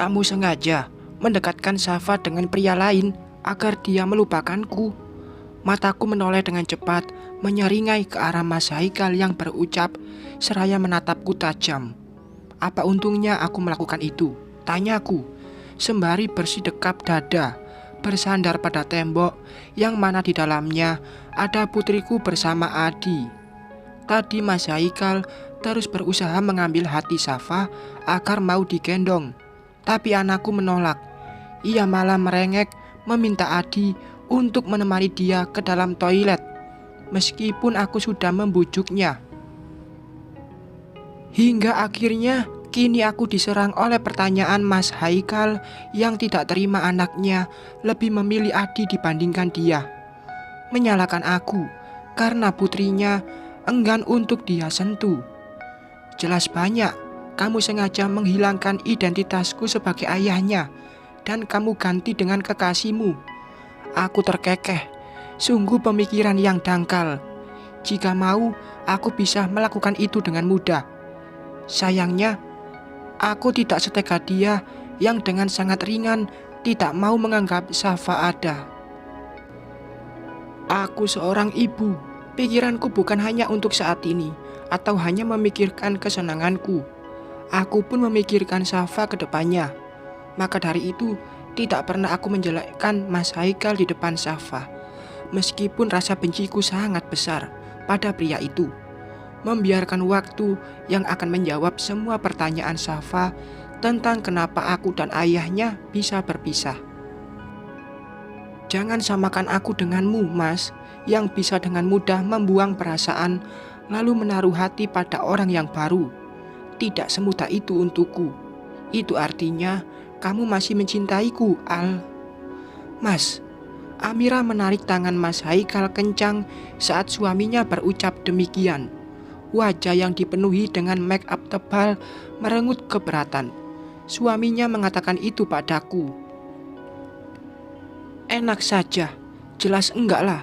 Kamu sengaja mendekatkan Safa dengan pria lain agar dia melupakanku. Mataku menoleh dengan cepat, menyeringai ke arah Mas Haikal yang berucap seraya menatapku tajam. Apa untungnya aku melakukan itu? Tanyaku, sembari bersidekap dada, bersandar pada tembok yang mana di dalamnya ada putriku bersama Adi. Tadi Mas Haikal terus berusaha mengambil hati Safa agar mau digendong, tapi anakku menolak. Ia malah merengek meminta Adi untuk menemani dia ke dalam toilet, meskipun aku sudah membujuknya. Hingga akhirnya kini aku diserang oleh pertanyaan Mas Haikal yang tidak terima anaknya lebih memilih Adi dibandingkan dia. Menyalahkan aku karena putrinya enggan untuk dia sentuh. Jelas banyak, kamu sengaja menghilangkan identitasku sebagai ayahnya dan kamu ganti dengan kekasihmu. Aku terkekeh, sungguh pemikiran yang dangkal. Jika mau, aku bisa melakukan itu dengan mudah. Sayangnya, aku tidak setega dia yang dengan sangat ringan tidak mau menganggap Safa ada. Aku seorang ibu, pikiranku bukan hanya untuk saat ini atau hanya memikirkan kesenanganku. Aku pun memikirkan Safa ke depannya. Maka dari itu, tidak pernah aku menjelekkan Mas Haikal di depan Safa. Meskipun rasa benciku sangat besar pada pria itu. Membiarkan waktu yang akan menjawab semua pertanyaan Safa tentang kenapa aku dan ayahnya bisa berpisah. Jangan samakan aku denganmu, Mas, yang bisa dengan mudah membuang perasaan lalu menaruh hati pada orang yang baru. Tidak semudah itu untukku. Itu artinya kamu masih mencintaiku, Al. Mas, Amira menarik tangan Mas Haikal kencang saat suaminya berucap demikian. Wajah yang dipenuhi dengan make up tebal merenggut keberatan. Suaminya mengatakan itu padaku. Enak saja, jelas enggak lah.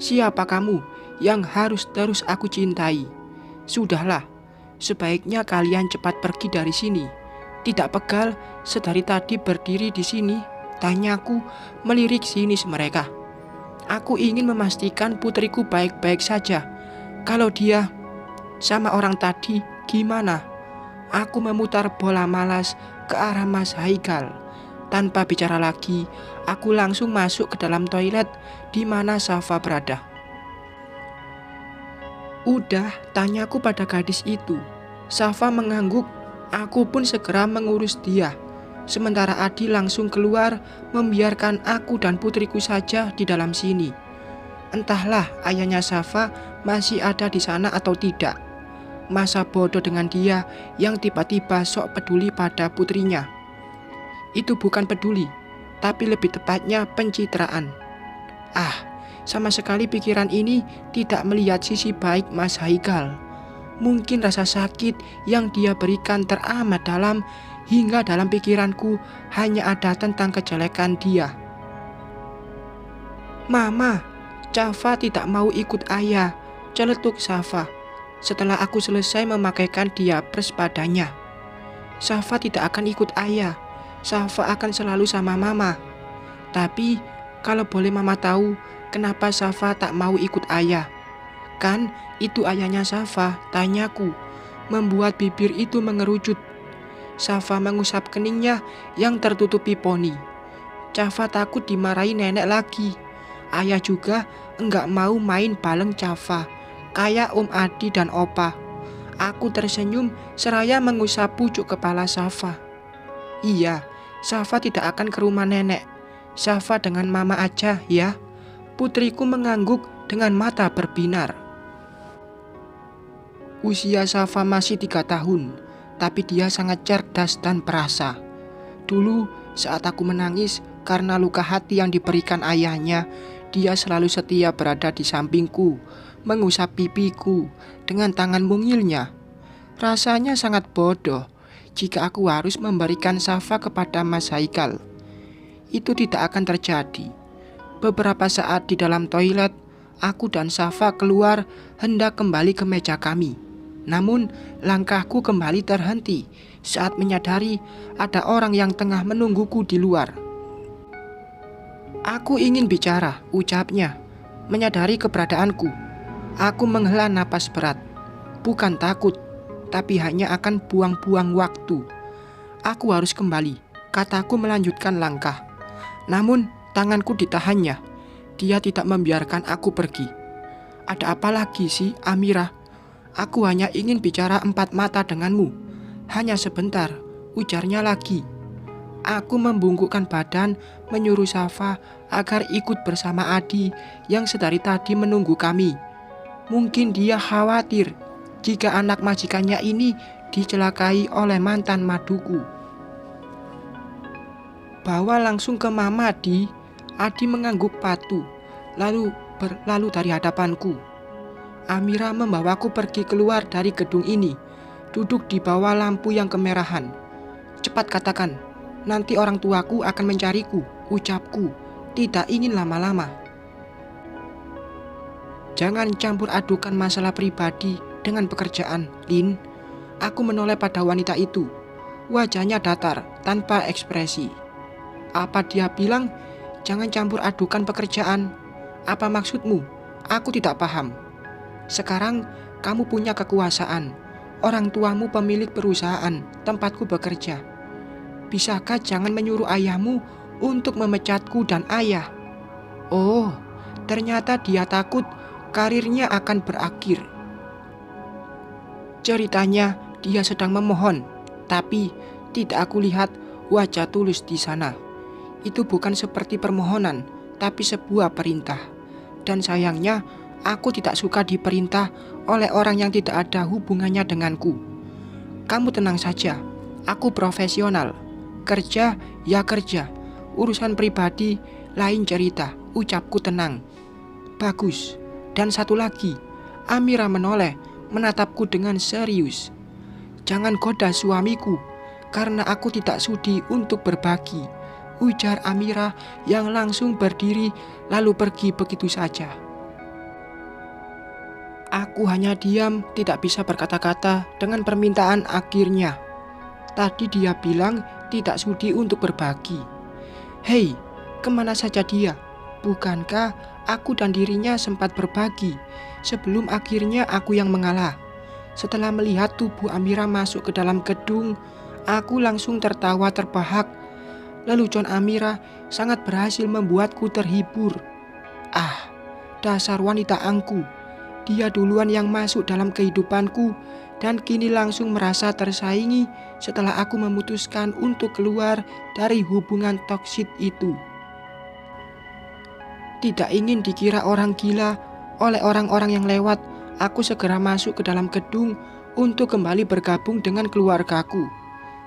Siapa kamu yang harus terus aku cintai? Sudahlah, sebaiknya kalian cepat pergi dari sini. Tidak pegal sedari tadi berdiri di sini, tanyaku melirik sinis mereka. Aku ingin memastikan putriku baik-baik saja. Kalau dia sama orang tadi gimana? Aku memutar bola malas ke arah Mas Haikal. Tanpa bicara lagi, aku langsung masuk ke dalam toilet di mana Safa berada. Udah, tanyaku pada gadis itu. Safa mengangguk. Aku pun segera mengurus dia. Sementara Adi langsung keluar, membiarkan aku dan putriku saja di dalam sini. Entahlah ayahnya Safa masih ada di sana atau tidak. Masa bodoh dengan dia yang tiba-tiba sok peduli pada putrinya. Itu bukan peduli, tapi lebih tepatnya pencitraan. Sama sekali pikiran ini tidak melihat sisi baik Mas Haikal. Mungkin rasa sakit yang dia berikan teramat dalam hingga dalam pikiranku hanya ada tentang kejelekan dia. Mama, Safa tidak mau ikut ayah, celetuk Safa setelah aku selesai memakaikan diapers padanya. Safa tidak akan ikut ayah, Safa akan selalu sama mama. Tapi kalau boleh mama tahu kenapa Safa tak mau ikut ayah? Kan itu ayahnya Safa, tanyaku, membuat bibir itu mengerucut. Safa mengusap keningnya yang tertutupi poni. Safa takut dimarahi nenek lagi. Ayah juga enggak mau main bareng Safa, kayak Om Adi dan Opa. Aku tersenyum seraya mengusap pucuk kepala Safa. Iya, Safa tidak akan ke rumah nenek. Safa dengan mama aja ya. Putriku mengangguk dengan mata berbinar. Usia Safa masih 3 tahun, tapi dia sangat cerdas dan perasa. Dulu saat aku menangis karena luka hati yang diberikan ayahnya, dia selalu setia berada di sampingku, mengusap pipiku dengan tangan mungilnya. Rasanya sangat bodoh jika aku harus memberikan Safa kepada Mas Haikal. Itu tidak akan terjadi. Beberapa saat di dalam toilet, aku dan Safa keluar hendak kembali ke meja kami. Namun langkahku kembali terhenti saat menyadari ada orang yang tengah menungguku di luar. "Aku ingin bicara," ucapnya. Menyadari keberadaanku, aku menghela napas berat. Bukan takut, tapi hanya akan buang-buang waktu. "Aku harus kembali," kataku melanjutkan langkah. Namun tanganku ditahannya. Dia tidak membiarkan aku pergi. "Ada apa lagi sih, Amira? Aku hanya ingin bicara empat mata denganmu. Hanya sebentar," ujarnya lagi. Aku membungkukkan badan, menyuruh Safa agar ikut bersama Adi yang sedari tadi menunggu kami. Mungkin dia khawatir jika anak majikannya ini dicelakai oleh mantan maduku. "Bawa langsung ke Mama, Di." Adi mengangguk patuh, lalu berlalu dari hadapanku. Amira membawaku pergi keluar dari gedung ini, duduk di bawah lampu yang kemerahan. "Cepat katakan, nanti orang tuaku akan mencariku," ucapku, tidak ingin lama-lama. "Jangan campur adukan masalah pribadi dengan pekerjaan, Lin." Aku menoleh pada wanita itu. Wajahnya datar, tanpa ekspresi. Apa dia bilang, "Jangan campur adukan pekerjaan"? Apa maksudmu? Aku tidak paham. "Sekarang kamu punya kekuasaan. Orang tuamu pemilik perusahaan tempatku bekerja. Bisakah jangan menyuruh ayahmu untuk memecatku dan ayah?" Oh, ternyata dia takut karirnya akan berakhir. Ceritanya dia sedang memohon, tapi tidak aku lihat wajah tulus di sana. Itu bukan seperti permohonan, tapi sebuah perintah. Dan sayangnya, aku tidak suka diperintah oleh orang yang tidak ada hubungannya denganku. "Kamu tenang saja, aku profesional. Kerja ya kerja, urusan pribadi lain cerita," ucapku tenang. "Bagus. Dan satu lagi," Amira menoleh, menatapku dengan serius. "Jangan goda suamiku, karena aku tidak sudi untuk berbagi," ujar Amira yang langsung berdiri lalu pergi begitu saja. Aku hanya diam, tidak bisa berkata-kata dengan permintaan akhirnya. Tadi dia bilang tidak sudi untuk berbagi. Hei, kemana saja dia? Bukankah aku dan dirinya sempat berbagi sebelum akhirnya aku yang mengalah? Setelah melihat tubuh Amira masuk ke dalam gedung, aku langsung tertawa terbahak. Lelucon Amira sangat berhasil membuatku terhibur. Ah, dasar wanita angku. Dia duluan yang masuk dalam kehidupanku dan kini langsung merasa tersaingi setelah aku memutuskan untuk keluar dari hubungan toksik itu. Tidak ingin dikira orang gila oleh orang-orang yang lewat, aku segera masuk ke dalam gedung untuk kembali bergabung dengan keluargaku.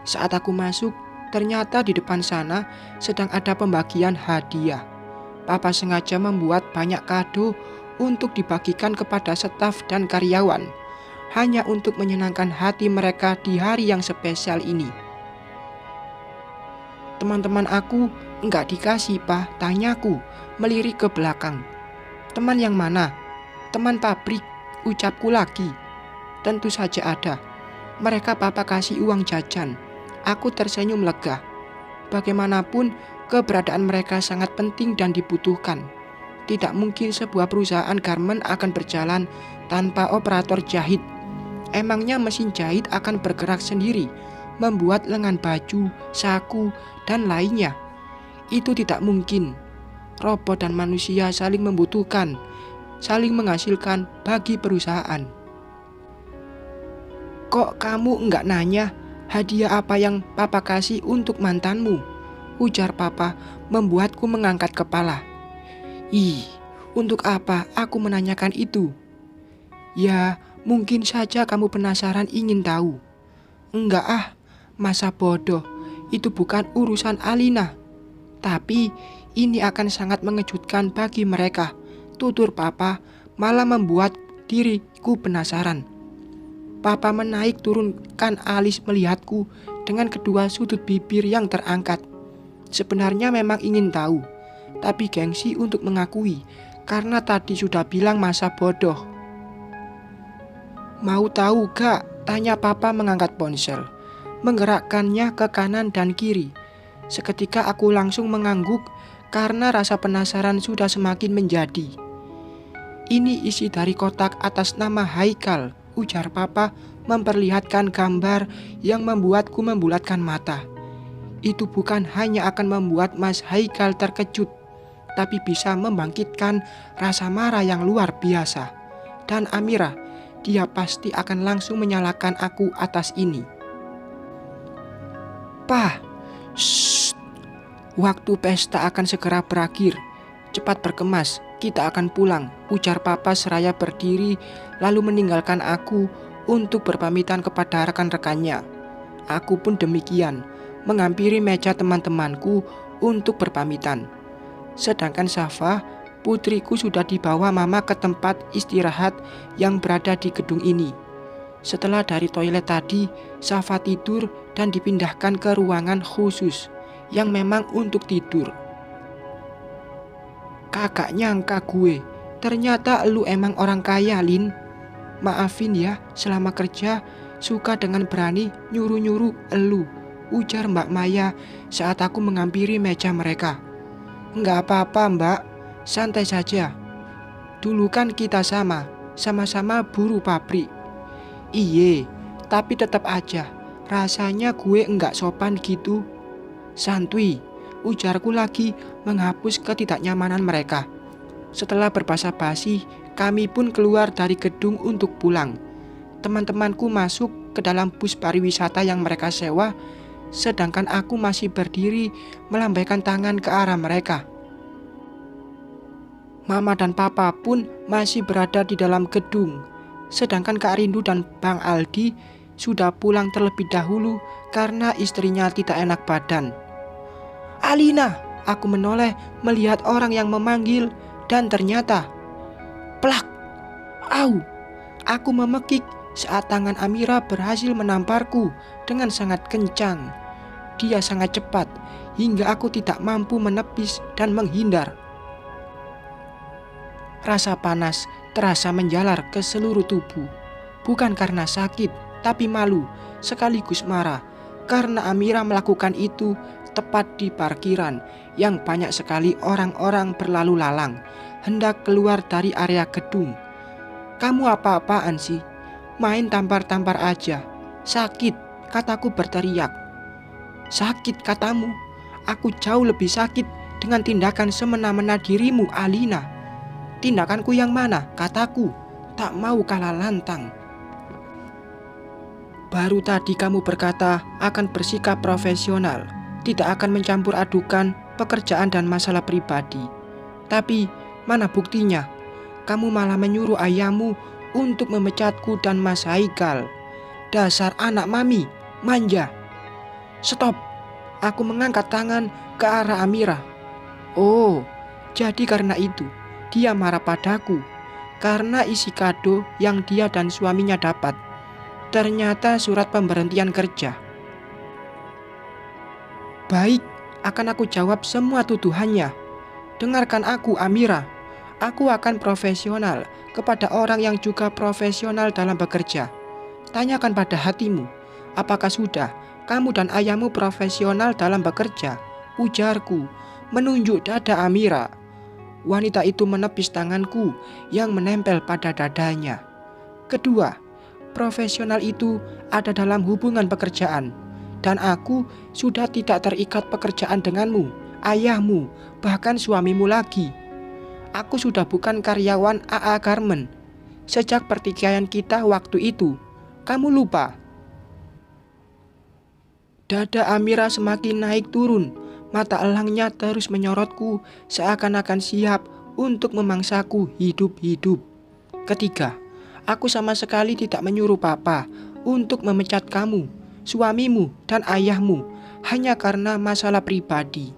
Saat aku masuk, ternyata di depan sana sedang ada pembagian hadiah. Papa sengaja membuat banyak kado untuk dibagikan kepada staf dan karyawan, hanya untuk menyenangkan hati mereka di hari yang spesial ini. "Teman-teman aku enggak dikasih, Pak," tanyaku, melirik ke belakang. "Teman yang mana?" "Teman pabrik," ucapku lagi. "Tentu saja ada. Mereka Papa kasih uang jajan." Aku tersenyum lega. Bagaimanapun, keberadaan mereka sangat penting dan dibutuhkan. Tidak mungkin sebuah perusahaan garmen akan berjalan tanpa operator jahit. Emangnya mesin jahit akan bergerak sendiri, membuat lengan baju, saku, dan lainnya? Itu tidak mungkin. Robot dan manusia saling membutuhkan, saling menghasilkan bagi perusahaan. "Kok kamu enggak nanya hadiah apa yang Papa kasih untuk mantanmu?" ujar Papa, membuatku mengangkat kepala. "Ih, untuk apa aku menanyakan itu?" "Ya, mungkin saja kamu penasaran ingin tahu." "Enggak ah, masa bodoh, itu bukan urusan Alina. Tapi ini akan sangat mengejutkan bagi mereka," tutur Papa, malah membuat diriku penasaran. Papa menaik turunkan alis melihatku dengan kedua sudut bibir yang terangkat. Sebenarnya memang ingin tahu, tapi gengsi untuk mengakui karena tadi sudah bilang masa bodoh. Mau tahu gak? Tanya papa mengangkat ponsel, menggerakkannya ke kanan dan kiri. Seketika aku langsung mengangguk karena rasa penasaran sudah semakin menjadi. Ini isi dari kotak atas nama Haikal, ujar papa memperlihatkan gambar yang membuatku membulatkan mata. Itu bukan hanya akan membuat Mas Haikal terkejut, tapi bisa membangkitkan rasa marah yang luar biasa. Dan Amira, dia pasti akan langsung menyalahkan aku atas ini. "Pah, shh, waktu pesta akan segera berakhir. Cepat berkemas, kita akan pulang," ujar papa seraya berdiri lalu meninggalkan aku untuk berpamitan kepada rekan-rekannya. Aku pun demikian, menghampiri meja teman-temanku untuk berpamitan. Sedangkan Safa, putriku, sudah dibawa mama ke tempat istirahat yang berada di gedung ini. Setelah dari toilet tadi, Safa tidur dan dipindahkan ke ruangan khusus yang memang untuk tidur. "Kakak nyangka gue, ternyata lu emang orang kaya, Lin. Maafin ya, selama kerja suka dengan berani nyuruh-nyuruh elu," ujar Mbak Maya saat aku menghampiri meja mereka. "Nggak apa-apa Mbak, santai saja. Dulu kan kita sama-sama buruh pabrik." "Iye, tapi tetap aja rasanya gue nggak sopan gitu." "Santuy," ujarku lagi menghapus ketidaknyamanan mereka. Setelah berbasa-basi, kami pun keluar dari gedung untuk pulang. Teman-temanku masuk ke dalam bus pariwisata yang mereka sewa, sedangkan aku masih berdiri melambaikan tangan ke arah mereka. Mama dan papa pun masih berada di dalam gedung, sedangkan Kak Rindu dan Bang Aldi sudah pulang terlebih dahulu karena istrinya tidak enak badan. "Alina!" Aku menoleh melihat orang yang memanggil dan ternyata plak! Au! Aku memekik saat tangan Amira berhasil menamparku dengan sangat kencang. Dia sangat cepat hingga aku tidak mampu menepis dan menghindar. Rasa panas terasa menjalar ke seluruh tubuh. Bukan karena sakit, tapi malu sekaligus marah karena Amira melakukan itu tepat di parkiran yang banyak sekali orang-orang berlalu lalang hendak keluar dari area gedung. "Kamu apa-apaan sih? Main tampar-tampar aja. Sakit," kataku berteriak. "Sakit katamu? Aku jauh lebih sakit dengan tindakan semena-mena dirimu, Alina." "Tindakanku yang mana?" kataku, tak mau kalah lantang. "Baru tadi kamu berkata akan bersikap profesional, tidak akan mencampur adukan pekerjaan dan masalah pribadi. Tapi mana buktinya? Kamu malah menyuruh ayahmu untuk memecatku dan Mas Haikal. Dasar anak mami, manja." "Stop!" Aku mengangkat tangan ke arah Amira. "Oh, jadi karena itu dia marah padaku, karena isi kado yang dia dan suaminya dapat. Ternyata surat pemberhentian kerja." "Baik, akan aku jawab semua tuduhannya. Dengarkan aku, Amira. Aku akan profesional kepada orang yang juga profesional dalam bekerja. Tanyakan pada hatimu, apakah sudah kamu dan ayahmu profesional dalam bekerja?" ujarku, menunjuk dada Amira. Wanita itu menepis tanganku yang menempel pada dadanya. "Kedua, profesional itu ada dalam hubungan pekerjaan. Dan aku sudah tidak terikat pekerjaan denganmu, ayahmu, bahkan suamimu lagi. Aku sudah bukan karyawan AA Garment sejak pertikaian kita waktu itu. Kamu lupa?" Dada Amira semakin naik turun. Mata elangnya terus menyorotku seakan-akan siap untuk memangsaku hidup-hidup. "Ketiga, aku sama sekali tidak menyuruh papa untuk memecat kamu, suamimu, dan ayahmu hanya karena masalah pribadi.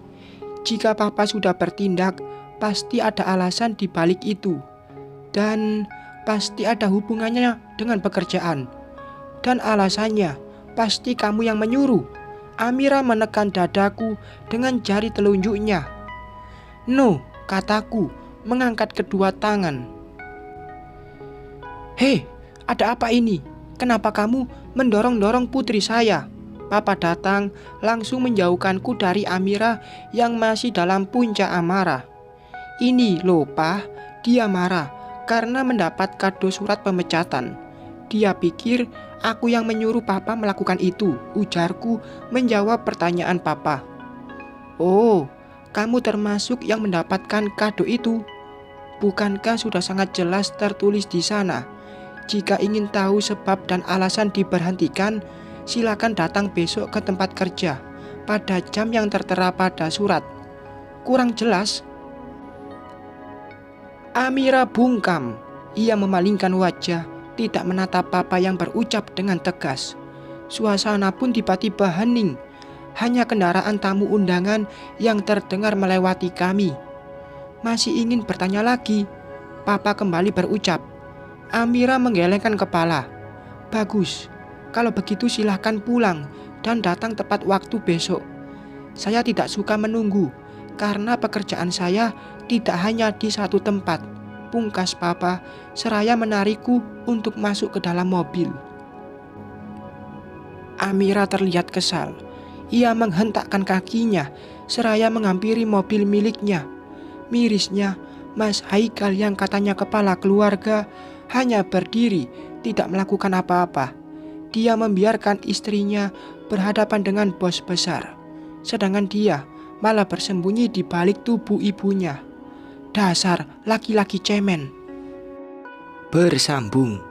Jika papa sudah bertindak, pasti ada alasan di balik itu. Dan pasti ada hubungannya dengan pekerjaan. Dan alasannya pasti kamu yang menyuruh." Amira menekan dadaku dengan jari telunjuknya. "No," kataku, mengangkat kedua tangan. "Hei, Ada apa ini? Kenapa kamu mendorong-dorong putri saya?" Papa datang langsung menjauhkanku dari Amira yang masih dalam puncak amarah. "Ini loh, Pak, dia marah karena mendapat kado surat pemecatan. Dia pikir aku yang menyuruh Papa melakukan itu," ujarku menjawab pertanyaan Papa. "Oh, kamu termasuk yang mendapatkan kado itu? Bukankah sudah sangat jelas tertulis di sana? Jika ingin tahu sebab dan alasan diberhentikan, silakan datang besok ke tempat kerja pada jam yang tertera pada surat." "Kurang jelas." Amira bungkam. Ia memalingkan wajah, tidak menatap Papa yang berucap dengan tegas. Suasana pun tiba-tiba hening. Hanya kendaraan tamu undangan yang terdengar melewati kami. Masih ingin bertanya lagi, Papa kembali berucap. Amira menggelengkan kepala. "Bagus, kalau begitu silahkan pulang dan datang tepat waktu besok. Saya tidak suka menunggu, karena pekerjaan saya tidak hanya di satu tempat," pungkas Papa seraya menarikku untuk masuk ke dalam mobil. Amira terlihat kesal. Ia menghentakkan kakinya seraya menghampiri mobil miliknya. Mirisnya, Mas Haikal yang katanya kepala keluarga hanya berdiri, tidak melakukan apa-apa. Dia membiarkan istrinya berhadapan dengan bos besar, sedangkan dia malah bersembunyi di balik tubuh ibunya. Dasar laki-laki cemen. Bersambung.